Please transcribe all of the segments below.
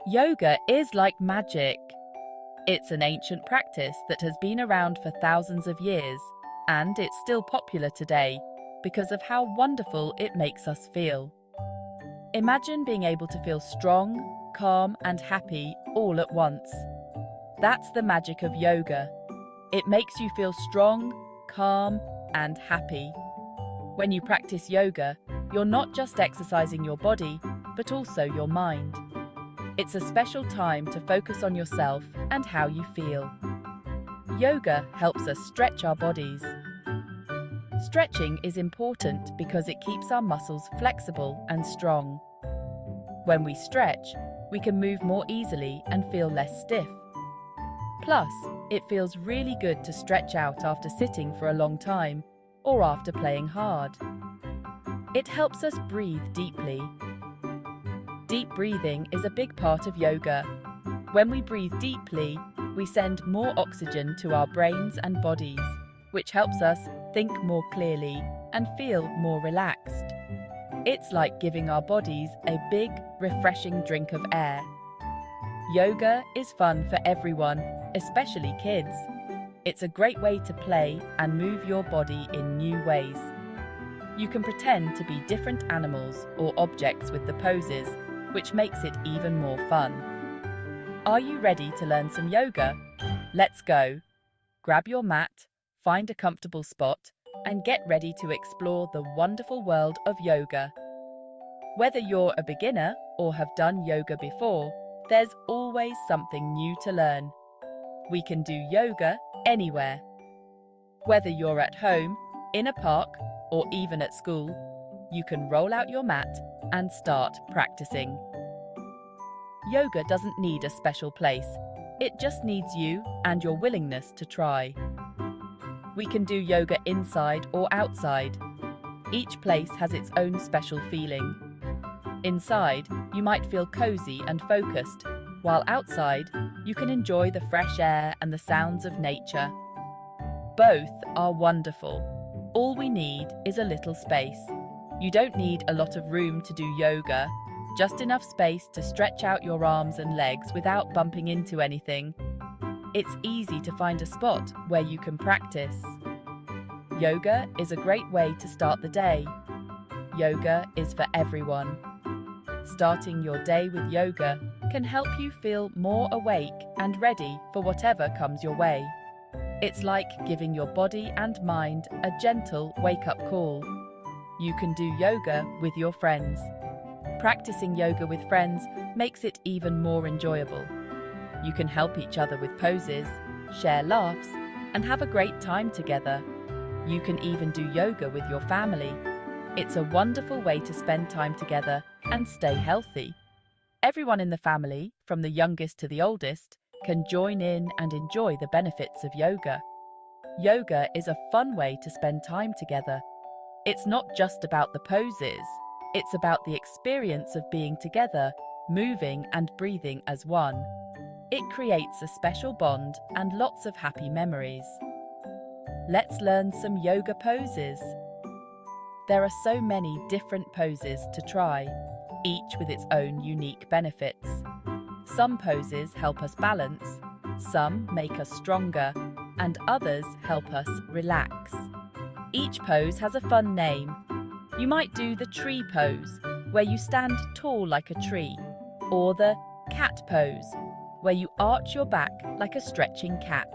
Yoga is like magic. It's an ancient practice that has been around for thousands of years, and it's still popular today because of how wonderful it makes us feel. Imagine being able to feel strong, calm, and happy all at once. That's the magic of yoga. It makes you feel strong, calm, and happy. When you practice yoga, you're not just exercising your body, but also your mind. It's a special time to focus on yourself and how you feel. Yoga helps us stretch our bodies. Stretching is important because it keeps our muscles flexible and strong. When we stretch, we can move more easily and feel less stiff. Plus, it feels really good to stretch out after sitting for a long time or after playing hard. It helps us breathe deeply. Deep breathing is a big part of yoga. When we breathe deeply, we send more oxygen to our brains and bodies, which helps us think more clearly and feel more relaxed. It's like giving our bodies a big, refreshing drink of air. Yoga is fun for everyone, especially kids. It's a great way to play and move your body in new ways. You can pretend to be different animals or objects with the poses, which makes it even more fun. Are you ready to learn some yoga? Let's go. Grab your mat, find a comfortable spot, and get ready to explore the wonderful world of yoga. Whether you're a beginner or have done yoga before, there's always something new to learn. We can do yoga anywhere. Whether you're at home, in a park, or even at school, you can roll out your mat and start practicing. Yoga doesn't need a special place. It just needs you and your willingness to try. We can do yoga inside or outside. Each place has its own special feeling. Inside, you might feel cozy and focused, while outside, you can enjoy the fresh air and the sounds of nature. Both are wonderful. All we need is a little space. You don't need a lot of room to do yoga, just enough space to stretch out your arms and legs without bumping into anything. It's easy to find a spot where you can practice. Yoga is a great way to start the day. Yoga is for everyone. Starting your day with yoga can help you feel more awake and ready for whatever comes your way. It's like giving your body and mind a gentle wake-up call. You can do yoga with your friends. Practicing yoga with friends makes it even more enjoyable. You can help each other with poses, share laughs, and have a great time together. You can even do yoga with your family. It's a wonderful way to spend time together and stay healthy. Everyone in the family, from the youngest to the oldest, can join in and enjoy the benefits of yoga. Yoga is a fun way to spend time together. It's not just about the poses. It's about the experience of being together, moving and breathing as one. It creates a special bond and lots of happy memories. Let's learn some yoga poses. There are so many different poses to try, each with its own unique benefits. Some poses help us balance, some make us stronger, and others help us relax. Each pose has a fun name. You might do the tree pose, where you stand tall like a tree, or the cat pose, where you arch your back like a stretching cat.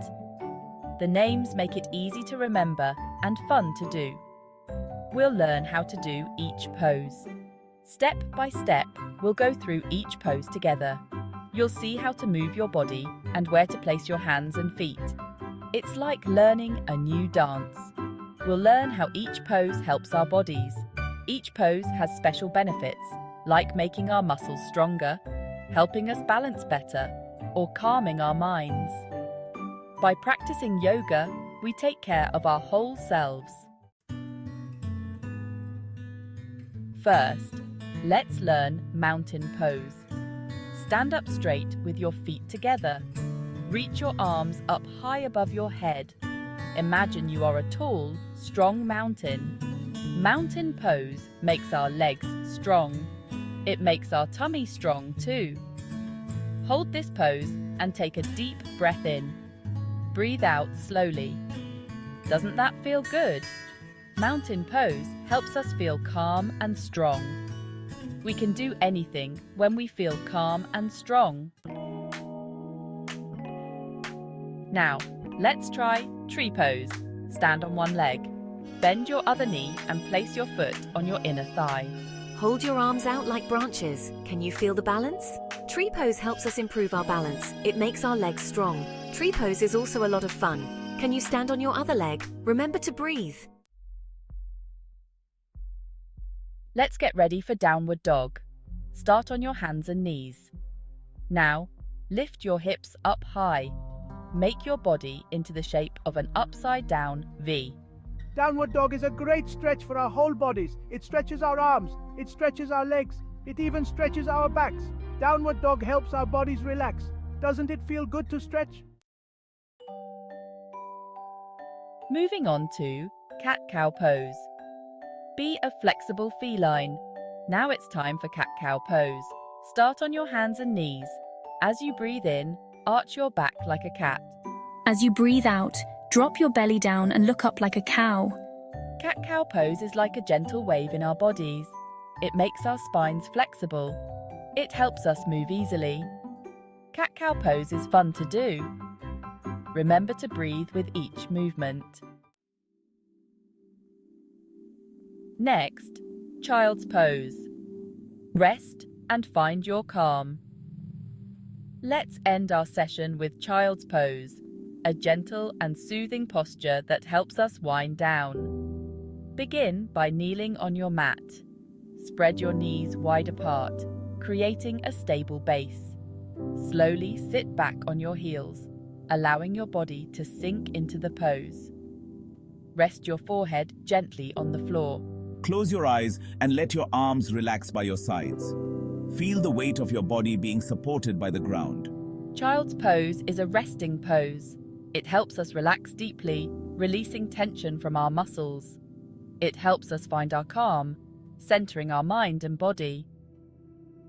The names make it easy to remember and fun to do. We'll learn how to do each pose. Step by step, we'll go through each pose together. You'll see how to move your body and where to place your hands and feet. It's like learning a new dance. We'll learn how each pose helps our bodies. Each pose has special benefits, like making our muscles stronger, helping us balance better, or calming our minds. By practicing yoga, we take care of our whole selves. First, let's learn mountain pose. Stand up straight with your feet together. Reach your arms up high above your head. Imagine you are a tall, strong mountain. Mountain pose makes our legs strong. It makes our tummy strong too. Hold this pose and take a deep breath in. Breathe out slowly. Doesn't that feel good? Mountain pose helps us feel calm and strong. We can do anything when we feel calm and strong. Now, let's try tree pose. Stand on one leg. Bend your other knee and place your foot on your inner thigh. Hold your arms out like branches. Can you feel the balance? Tree pose helps us improve our balance. It makes our legs strong. Tree pose is also a lot of fun. Can you stand on your other leg? Remember to breathe. Let's get ready for downward dog. Start on your hands and knees. Now, lift your hips up high. Make your body into the shape of an upside-down V. Downward dog is a great stretch for our whole bodies. It stretches our arms, it stretches our legs, it even stretches our backs. Downward dog helps our bodies relax. Doesn't it feel good to stretch? Moving on to cat-cow pose. Be a flexible feline. Now it's time for cat-cow pose. Start on your hands and knees. As you breathe in, arch your back like a cat. As you breathe out, drop your belly down and look up like a cow. Cat-cow pose is like a gentle wave in our bodies. It makes our spines flexible. It helps us move easily. Cat-cow pose is fun to do. Remember to breathe with each movement. Next, child's pose. Rest and find your calm. Let's end our session with child's pose, a gentle and soothing posture that helps us wind down. Begin by kneeling on your mat. Spread your knees wide apart, creating a stable base. Slowly sit back on your heels, allowing your body to sink into the pose. Rest your forehead gently on the floor. Close your eyes and let your arms relax by your sides. Feel the weight of your body being supported by the ground. Child's pose is a resting pose. It helps us relax deeply, releasing tension from our muscles. It helps us find our calm, centering our mind and body.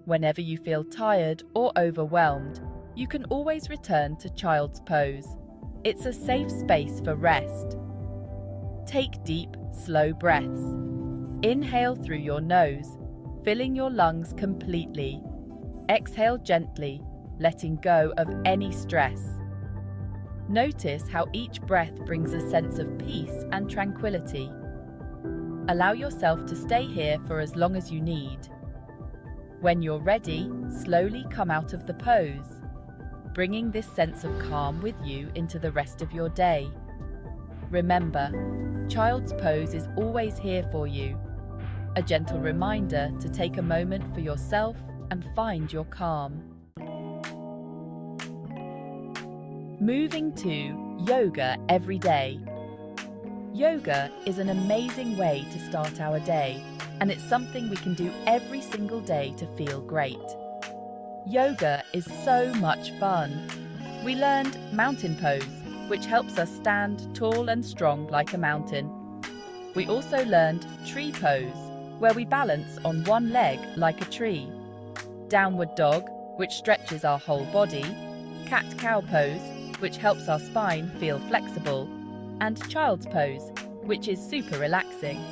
Whenever you feel tired or overwhelmed, you can always return to child's pose. It's a safe space for rest. Take deep, slow breaths. Inhale through your nose, filling your lungs completely. Exhale gently, letting go of any stress. Notice how each breath brings a sense of peace and tranquility. Allow yourself to stay here for as long as you need. When you're ready, slowly come out of the pose, bringing this sense of calm with you into the rest of your day. Remember, child's pose is always here for you. A gentle reminder to take a moment for yourself and find your calm. Moving to yoga every day. Yoga is an amazing way to start our day, and it's something we can do every single day to feel great. Yoga is so much fun. We learned mountain pose, which helps us stand tall and strong like a mountain. We also learned tree pose, where we balance on one leg like a tree. Downward dog, which stretches our whole body. Cat-cow pose, which helps our spine feel flexible. And child's pose, which is super relaxing.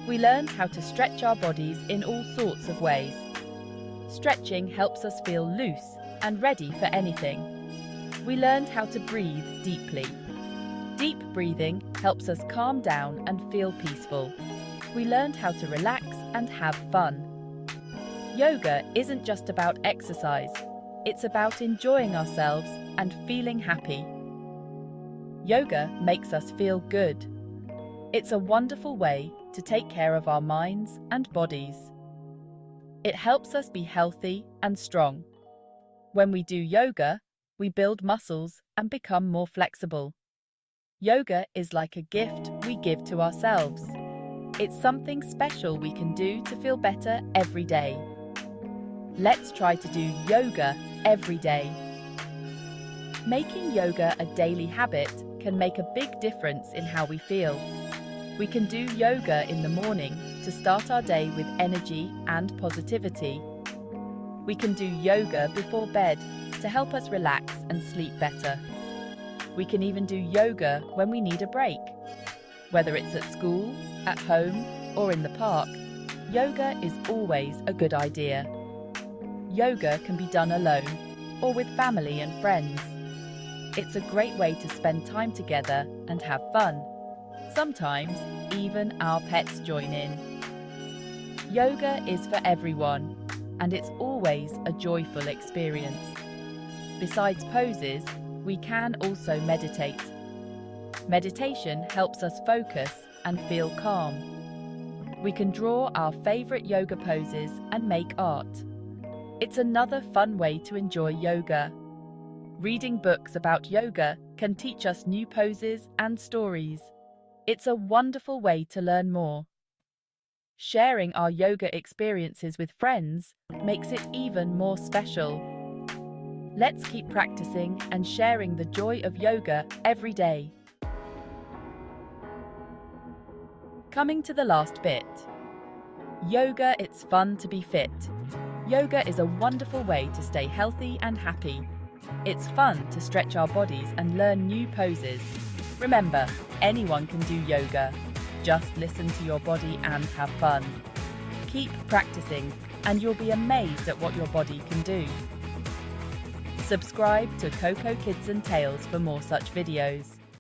We learned how to stretch our bodies in all sorts of ways. Stretching helps us feel loose and ready for anything. We learned how to breathe deeply. Deep breathing helps us calm down and feel peaceful. We learned how to relax and have fun. Yoga isn't just about exercise, it's about enjoying ourselves and feeling happy. Yoga makes us feel good. It's a wonderful way to take care of our minds and bodies. It helps us be healthy and strong. When we do yoga, we build muscles and become more flexible. Yoga is like a gift we give to ourselves. It's something special we can do to feel better every day. Let's try to do yoga every day. Making yoga a daily habit can make a big difference in how we feel. We can do yoga in the morning to start our day with energy and positivity. We can do yoga before bed to help us relax and sleep better. We can even do yoga when we need a break. Whether it's at school, at home, or in the park, yoga is always a good idea. Yoga can be done alone or with family and friends. It's a great way to spend time together and have fun. Sometimes even our pets join in. Yoga is for everyone, and it's always a joyful experience. Besides poses, we can also meditate. Meditation helps us focus and feel calm. We can draw our favorite yoga poses and make art. It's another fun way to enjoy yoga. Reading books about yoga can teach us new poses and stories. It's a wonderful way to learn more. Sharing our yoga experiences with friends makes it even more special. Let's keep practicing and sharing the joy of yoga every day. Coming to the last bit. Yoga, it's fun to be fit. Yoga is a wonderful way to stay healthy and happy. It's fun to stretch our bodies and learn new poses. Remember, anyone can do yoga. Just listen to your body and have fun. Keep practicing, and you'll be amazed at what your body can do. Subscribe to Coco Kids and Tales for more such videos.